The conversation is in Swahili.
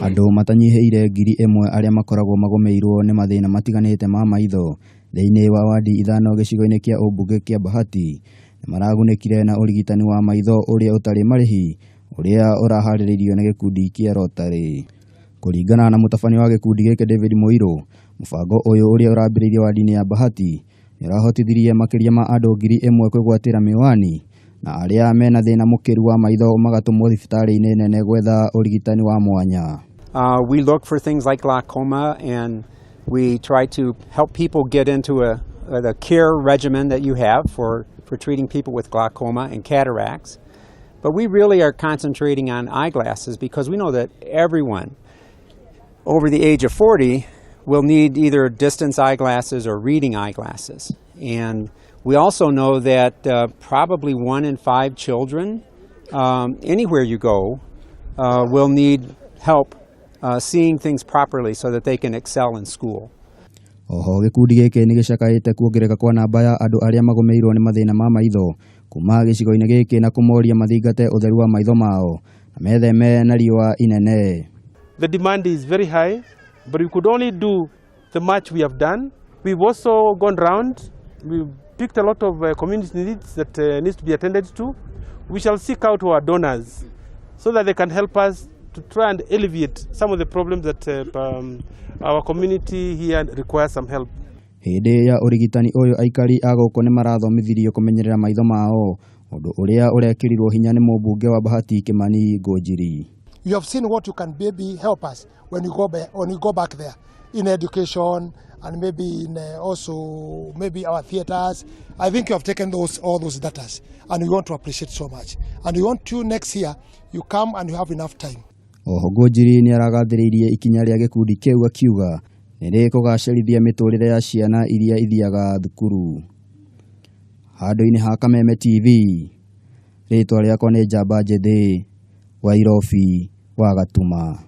Andu matanyiheire ngiri imwe aria makoragwo magomeirwo ni mathina matiganite ma maitho thiini wa wadi ithano gicigo-ini kia umbunge kia Bahati nimaragunikire na urigitani wa maitho uria utari marihi uria urahariririo ni gikundi kia rotary. Kuringana na mutabani wa gikundi giki David Muiru, mubango uyu uria urambiririe wadi-ini ya Bahati ni urahotithirie makiria ma andu ngiri imwe kwigwatira miwani na aria mena thina mukiru wa maitho magatumwo thibitari-ini nene gwetha urigitani wa mwanya. We look for things like glaucoma, and we try to help people get into the care regimen that you have for treating people with glaucoma and cataracts. But we really are concentrating on eyeglasses because we know that everyone over the age of 40 will need either distance eyeglasses or reading eyeglasses. And we also know that probably 1 in 5 children, anywhere you go, will need help seeing things properly so that they can excel in school. Oho gikundi giki ni gicakaite kuongereka kwa namba ya andu aria magomeirwo ni mathina ma maitho kuma gicigo-ini giki na kumoria mathingate utheru wa maitho mao na metheme na riua inene. The demand is very high, but we could only do the much we have done. We've also gone round. We've picked a lot of community needs that needs to be attended to. We shall seek out our donors so that they can help us to try and alleviate some of the problems that our community here requires some help. Hindi ya urigitani uyu aikari aguko ni marathomithirio kumenyerera maitho mao undu uria urekirirwo hinya ni mumbunge wa Bahati Kimani Ngiri. You have seen what you can maybe help us when you go back there in education and maybe in also maybe our theaters. I think you have taken all those data and we want to appreciate so much. And we want you next year you come and you have enough time. Oho Ngiri ni aragathiririe ikinya ria gikundi kiu akiuga niri kugacerithia miturire ya ciana iria ithiaga thukuru. Handu-ini ha Kameme TV, ritwa riakwa ni Njamba Njethi wa Irobi wa Gatuma.